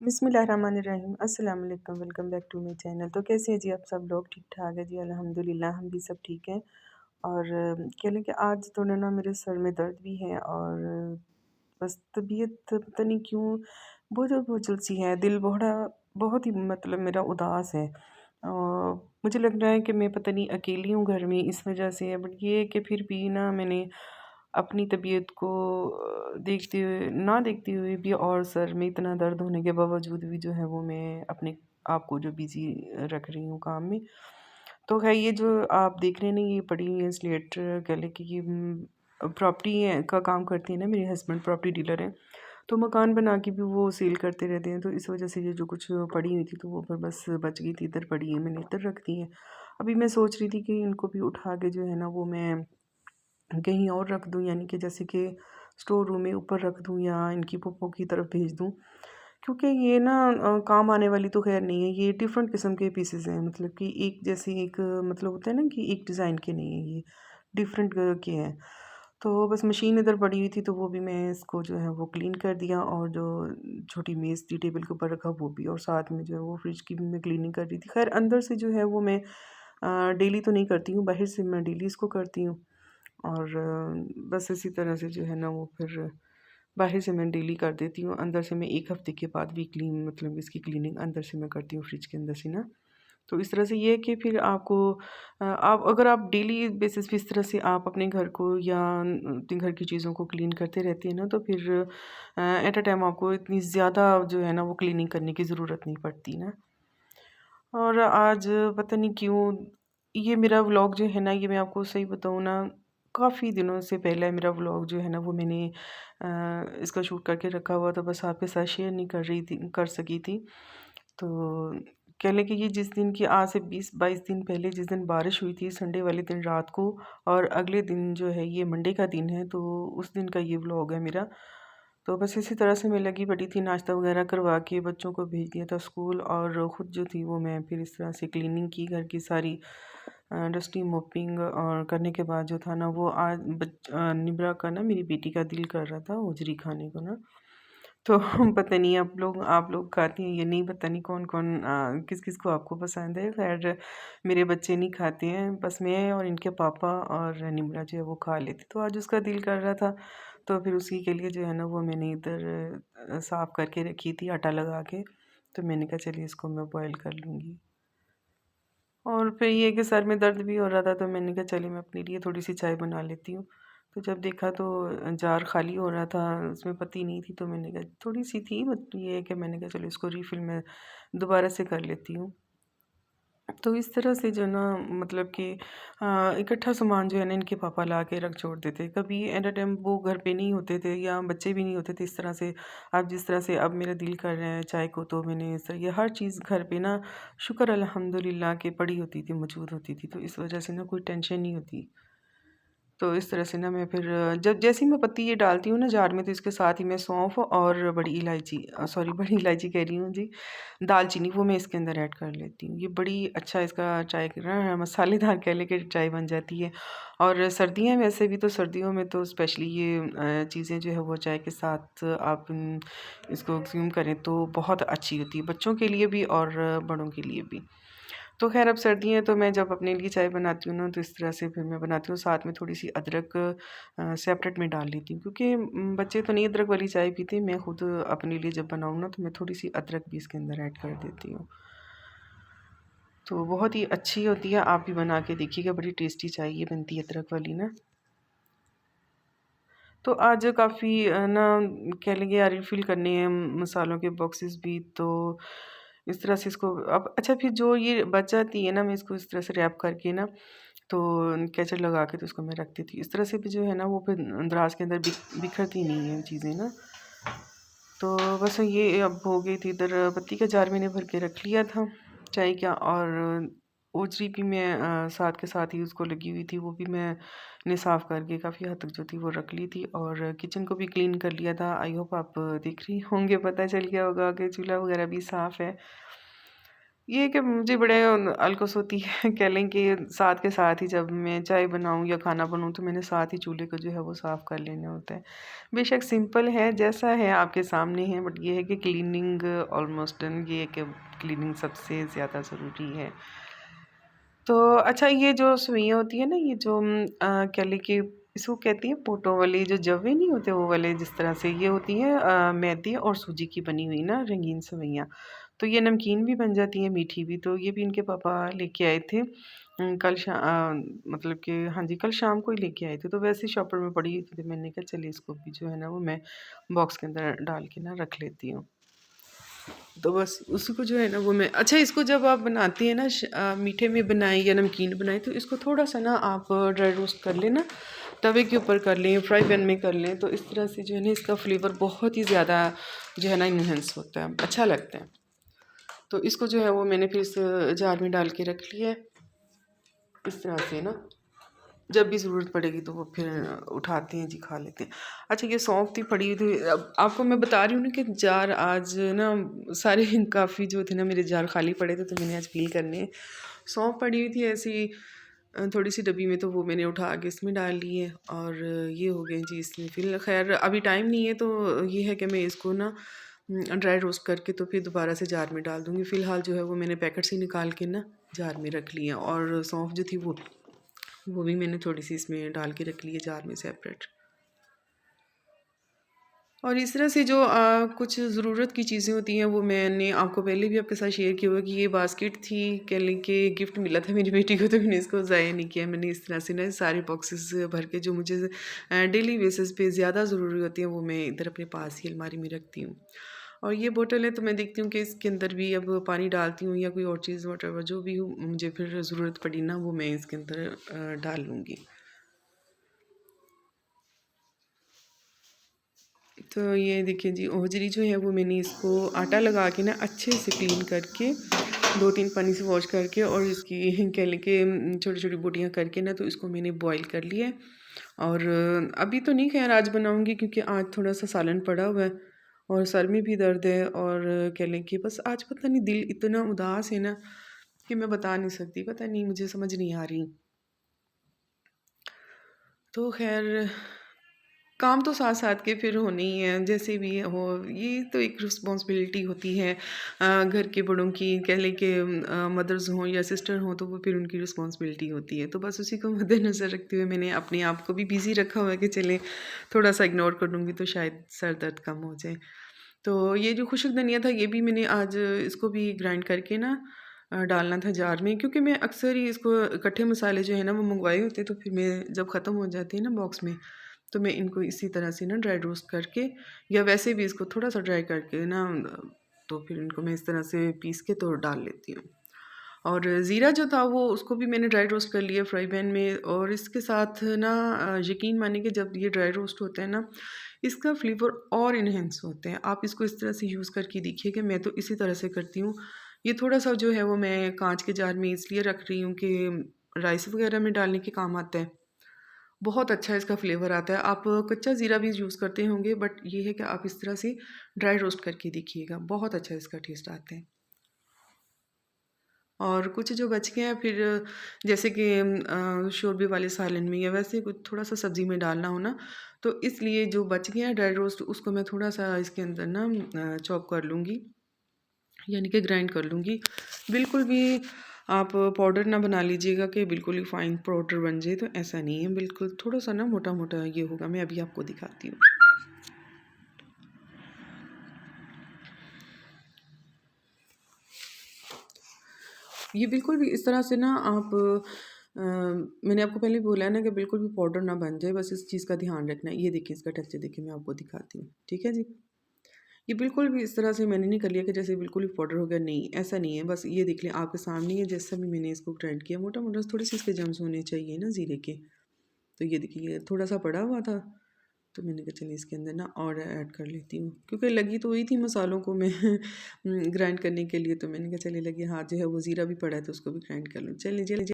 बिस्मिल्लाहिर्रहमानिर्रहीम अस्सलाम वालेकुम welcome back to my channel. तो कैसे हैं जी आप सब लोग? ठीक ठाक है जी, अल्हम्दुलिल्लाह हम भी सब ठीक हैं। और कह लें कि आज थोड़ा ना मेरे सर में दर्द भी है और बस तबीयत पता नहीं क्यों बोझल सी है। दिल बड़ा बहुत ही मतलब मेरा उदास है। मुझे लग रहा है कि मैं पता नहीं अकेली हूँ घर में इस वजह से है, बट ये है कि फिर भी ना मैंने अपनी तबीयत को देखते हुए भी और सर में इतना दर्द होने के बावजूद भी जो है वो मैं अपने आप को जो बिज़ी रख रही हूँ काम में। तो ख़ैर ये जो आप देख रहे हैं ना, ये पड़ी हुई है स्लेट, कह लें कि ये प्रॉपर्टी है का काम करती है ना, मेरे हस्बैंड प्रॉपर्टी डीलर हैं। तो मकान बना के भी वो सेल करते रहते हैं, तो इस वजह से ये जो कुछ पड़ी हुई थी तो वो फिर बस बच गई थी, इधर पड़ी है, मैंने इधर रख दी है। अभी मैं सोच रही थी कि इनको भी उठा के जो है ना वो मैं कहीं और रख दूँ, यानी कि जैसे कि स्टोर रूम में ऊपर रख दूँ या इनकी पप्पो की तरफ भेज दूँ। क्योंकि ये ना काम आने वाली तो ख़ैर नहीं है, ये डिफ़रेंट किस्म के पीसेज़ हैं, मतलब कि एक जैसे एक मतलब होता है ना कि एक डिज़ाइन के नहीं है ये, डिफ़रेंट के हैं। तो बस मशीन इधर पड़ी हुई थी तो वो भी मैं इसको जो है वो क्लीन कर दिया, और जो छोटी मेज़ थी टेबल के ऊपर रखा वो भी, और साथ में जो है वो फ्रिज की भी मैं क्लीनिंग कर रही थी। ख़ैर अंदर से जो है वो मैं डेली तो नहीं करती हूँ, बाहर से मैं डेली इसको करती हूँ। और बस इसी तरह से जो है ना वो फिर बाहर से मैं डेली कर देती हूँ, अंदर से मैं 1 हफ़्ते के बाद वीकली मतलब इसकी क्लीनिंग अंदर से मैं करती हूँ, फ्रिज के अंदर से ना। तो इस तरह से ये है कि फिर आपको आप अगर आप डेली बेसिस पे इस तरह से आप अपने घर को या अपने घर की चीज़ों को क्लीन करते रहते हैं ना, तो फिर एट अ टाइम आपको इतनी ज़्यादा जो है ना वो क्लीनिंग करने की ज़रूरत नहीं पड़ती ना। और आज पता नहीं क्यों ये मेरा व्लॉग जो है ना, ये मैं आपको सही बताऊँ ना, काफ़ी दिनों से पहले मेरा व्लॉग जो है ना वो मैंने इसका शूट करके रखा हुआ था, बस आपके साथ शेयर नहीं कर सकी थी। तो कह लें कि ये जिस दिन की आज से 20-22 दिन पहले जिस दिन बारिश हुई थी संडे वाले दिन रात को, और अगले दिन जो है ये मंडे का दिन है, तो उस दिन का ये व्लॉग है मेरा। तो बस इसी तरह से मैं लगी पड़ी थी, नाश्ता वगैरह करवा के बच्चों को भेज दिया था स्कूल, और खुद जो थी वो मैं फिर इस तरह से क्लीनिंग की घर की सारी, डस्टिंग मोपिंग, और करने के बाद जो था ना वो आज निब्रा का ना मेरी बेटी का दिल कर रहा था होजरी खाने को ना। तो पता नहीं आप लोग खाती हैं या नहीं, पता नहीं कौन-कौन किस-किस को आपको पसंद है। ख़ैर मेरे बच्चे नहीं खाते हैं, बस मैं और इनके पापा और निम्रा जो है वो खा लेते। तो आज उसका दिल कर रहा था, तो फिर उसी के लिए जो है ना वो मैंने इधर साफ़ करके रखी थी आटा लगा के। तो मैंने कहा चलिए इसको मैं बॉयल कर लूँगी। और फिर ये है कि सर में दर्द भी हो रहा था, तो मैंने कहा चलिए मैं अपने लिए थोड़ी-सी चाय बना लेती हूँ। तो जब देखा तो जार खाली हो रहा था, उसमें पत्ती नहीं थी, तो मैंने कहा थोड़ी-सी थी, बट ये है कि मैंने कहा चलो इसको रिफ़िल मैं दोबारा से कर लेती हूँ। तो इस तरह से जो ना मतलब कि इकट्ठा सामान जो है ना इनके पापा ला के रख छोड़ देते। कभी एट अ टाइम वो घर पे नहीं होते थे या बच्चे भी नहीं होते थे इस तरह से। अब जिस तरह से अब मेरा दिल कर रहा है चाय को, तो मैंने इस तरह ये हर चीज़ घर पे ना शुक्र अल्हम्दुलिल्लाह कि पड़ी होती थी, मौजूद होती थी। तो इस वजह से ना कोई टेंशन नहीं होती। तो इस तरह से ना मैं फिर जब जैसे ही मैं पत्ती ये डालती हूँ ना जार में, तो इसके साथ ही मैं सौंफ और बड़ी इलायची, सॉरी बड़ी इलायची कह रही हूँ जी, दालचीनी, वो मैं इसके अंदर ऐड कर लेती हूँ। ये बड़ी अच्छा इसका चाय का ना मसालेदार कह लें कि चाय बन जाती है। और सर्दियाँ हैं वैसे भी, तो सर्दियों में तो स्पेशली ये चीज़ें जो है वो चाय के साथ आप इसको कंज़्यूम करें तो बहुत अच्छी होती है, बच्चों के लिए भी और बड़ों के लिए भी। तो ख़ैर अब सर्दी है, तो मैं जब अपने लिए चाय बनाती हूँ ना, तो इस तरह से फिर मैं बनाती हूँ, साथ में थोड़ी-सी अदरक सेपरेट में डाल लेती हूँ, क्योंकि बच्चे तो नहीं अदरक वाली चाय पीते। मैं खुद अपने लिए जब बनाऊँ ना, तो मैं थोड़ी-सी अदरक भी इसके अंदर ऐड कर देती हूँ। तो बहुत ही अच्छी होती है, आप भी बना के देखिएगा, बड़ी टेस्टी चाय ये बनती है अदरक वाली ना। तो आज काफ़ी ना कह लेंगे यार रिफ़िल करने हैं मसालों के बॉक्सेस भी, तो इस तरह से इसको अब अच्छा, फिर जो ये बच जाती है ना, मैं इसको इस तरह से रैप करके ना, तो केचप लगा के तो उसको मैं रख देती हूँ। इस तरह से भी जो है ना वो फिर दराज के अंदर बिखरती नहीं है चीज़ें ना। तो बस ये अब हो गई थी इधर, पत्ती का जार मैंने भर के रख लिया था चाय का, और ओजरी भी मैं साथ के साथ ही उसको लगी हुई थी, वो भी मैंने साफ़ करके काफ़ी हद तक जो थी वो रख ली थी, और किचन को भी क्लीन कर लिया था। आई होप आप देख रही होंगे, पता चल गया होगा कि चूल्हा वगैरह भी साफ़ है। ये कि मुझे बड़े अलकस होती है कह लें कि साथ के साथ ही जब मैं चाय बनाऊँ या खाना बनाऊँ तो मैंने साथ ही चूल्हे को जो है वो साफ़ कर लेना होता है। बेशक सिंपल है जैसा है आपके सामने है, बट ये है कि क्लीनिंग ऑलमोस्ट डन, ये है कि क्लीनिंग सबसे ज़्यादा ज़रूरी है। तो अच्छा, ये जो सुइयाँ होती है ना, ये जो कह लें कि इसको कहती हैं पोटो वाली, जो जवे नहीं होते वो वाले, जिस तरह से ये होती हैं मैदे और सूजी की बनी हुई ना रंगीन सेवइयाँ। तो ये नमकीन भी बन जाती हैं, मीठी भी। तो ये भी इनके पापा लेके आए थे मतलब कि हाँ जी, कल शाम को ही लेके आए थे। तो वैसे ही शॉपर में पड़ी हुई थी, तो मैंने कहा चलिए इसको भी जो है ना वो मैं बॉक्स के अंदर डाल के ना रख लेती हूँ। तो बस उसी को जो है ना वो मैं, अच्छा इसको जब आप बनाती हैं ना मीठे में बनाएं या नमकीन बनाएं, तो इसको थोड़ा सा ना आप ड्राई रोस्ट कर लें ना, तवे के ऊपर कर लें, फ्राई पैन में कर लें, तो इस तरह से जो है ना इसका फ्लेवर बहुत ही ज़्यादा जो है ना इन्हेंस होता है, अच्छा लगता है। तो इसको जो है वो मैंने फिर इस जार में डाल के रख लिया है इस तरह से ना, जब भी ज़रूरत पड़ेगी तो वो फिर उठाते हैं जी, खा लेते हैं। अच्छा, ये सौंफ थी पड़ी हुई थी, अब आपको मैं बता रही हूँ ना कि जार आज ना सारे काफ़ी जो थे ना मेरे जार खाली पड़े थे, तो मैंने आज फ़िल करने हैं। सौंफ पड़ी हुई थी ऐसी थोड़ी सी डब्बी में, तो वो मैंने उठा के इसमें डाल ली है और ये हो गए जी इसमें फिल। खैर अभी टाइम नहीं है, तो ये है कि मैं इसको ना ड्राई रोस्ट करके तो फिर दोबारा से जार में डाल दूँगी। फ़िलहाल जो है वो मैंने पैकेट से निकाल के ना जार में रख लिया, और सौंफ जो थी वो भी मैंने थोड़ी सी इसमें डाल के रख ली है जार में सेपरेट। और इस तरह से जो कुछ ज़रूरत की चीज़ें होती हैं वो मैंने आपको पहले भी आपके साथ शेयर किया हुआ कि ये बास्केट थी, कह लें कि गिफ्ट मिला था मेरी बेटी को, तो मैंने इसको ज़ाया नहीं किया। मैंने इस तरह से ना सारे बॉक्सेस भर के जो मुझे डेली बेसिस पे ज़्यादा ज़रूरी होती हैं वो मैं इधर अपने पास ही अलमारी में रखती हूँ। और ये बोतल है, तो मैं देखती हूँ कि इसके अंदर भी अब पानी डालती हूँ या कोई और चीज़ वॉटएवर जो भी हो, मुझे फिर ज़रूरत पड़ी ना वो मैं इसके अंदर डाल लूँगी। तो ये देखिए जी, ओजरी जो है वो मैंने इसको आटा लगा के ना अच्छे से क्लीन करके 2-3 पानी से वॉश करके, और इसकी कह लें कि छोटी-छोटी बोटियाँ करके ना, तो इसको मैंने बॉईल कर लिया है। और अभी तो नहीं खैर आज बनाऊँगी, क्योंकि आज थोड़ा-सा सालन पड़ा हुआ है और सर में भी दर्द है, और कह लें कि बस आज पता नहीं दिल इतना उदास है ना कि मैं बता नहीं सकती, पता नहीं मुझे समझ नहीं आ रही। तो खैर काम तो साथ-साथ के फिर होने ही हैं, जैसे भी हो, ये तो एक रिस्पॉन्सिबिलिटी होती है घर के बड़ों की, कह लें कि मदर्स हों या सिस्टर हों, तो वो फिर उनकी रिस्पॉन्सिबिलिटी होती है। तो बस उसी को मद्देनज़र रखते हुए मैंने अपने आप को भी बिज़ी रखा हुआ है कि चलें थोड़ा-सा इग्नोर कर दूँगी तो शायद सर दर्द कम हो जाए। तो ये जो खुशक धनिया था, ये भी मैंने आज इसको भी ग्राइंड करके ना डालना था जार में, क्योंकि मैं अक्सर ही इसको इकट्ठे मसाले जो है ना वो मंगवाए होते, तो फिर मैं जब ख़त्म हो जाते हैं ना बॉक्स में, तो मैं इनको इसी तरह से ना ड्राई रोस्ट करके, या वैसे भी इसको थोड़ा सा ड्राई करके ना, तो फिर इनको मैं इस तरह से पीस के तो डाल लेती हूँ। और ज़ीरा जो था वो उसको भी मैंने ड्राई रोस्ट कर लिया फ्राई पैन में, और इसके साथ ना यकीन मानिए कि जब ये ड्राई रोस्ट होता है ना, इसका फ्लेवर और इन्हेंस होते हैं। आप इसको इस तरह से यूज़ करके देखिए कि मैं तो इसी तरह से करती हूँ। ये थोड़ा-सा जो है वो मैं काँच के जार में इसलिए रख रही हूँ कि राइस वग़ैरह में डालने के काम आता है। बहुत अच्छा इसका फ्लेवर आता है। आप कच्चा ज़ीरा भी यूज़ करते होंगे, बट ये है कि आप इस तरह से ड्राई रोस्ट करके देखिएगा, बहुत अच्छा इसका टेस्ट आता है। और कुछ जो बच गया है फिर, जैसे कि शोरबे वाले सालन में या वैसे कुछ थोड़ा-सा सब्ज़ी में डालना हो ना, तो इसलिए जो बच गया है ड्राई रोस्ट, उसको मैं थोड़ा-सा इसके अंदर ना चॉप कर लूँगी, यानी कि ग्राइंड कर लूँगी। बिल्कुल भी आप पाउडर ना बना लीजिएगा कि बिल्कुल ही फाइन पाउडर बन जाए, तो ऐसा नहीं है, बिल्कुल थोड़ा-सा ना मोटा-मोटा ये होगा। मैं अभी आपको दिखाती हूँ। ये बिल्कुल भी इस तरह से ना आप मैंने आपको पहले बोला है ना कि बिल्कुल भी पाउडर ना बन जाए, बस इस चीज़ का ध्यान रखना है। ये देखिए इसका टेक्सचर देखिए, मैं आपको दिखाती हूँ, ठीक है जी। ये बिल्कुल भी इस तरह से मैंने नहीं कर लिया कि जैसे बिल्कुल ही पाउडर हो गया, नहीं ऐसा नहीं है। बस ये देख लें आपके सामने ही है, जैसा भी मैंने इसको ग्राइंड किया, मोटा-मोटा थोड़े से इसके जम्स होने चाहिए ना ज़ीरे के। तो ये देखिए ये थोड़ा-सा पड़ा हुआ था, तो मैंने कहा चलिए इसके अंदर ना और ऐड कर लेती हूँ, क्योंकि लगी तो हुई थी मसालों को मैं ग्राइंड करने के लिए, तो मैंने कहा चलिए लगी हाथ जो है वो ज़ीरा भी पड़ा है, तो उसको भी ग्राइंड कर लूँ। चलिए चलिए।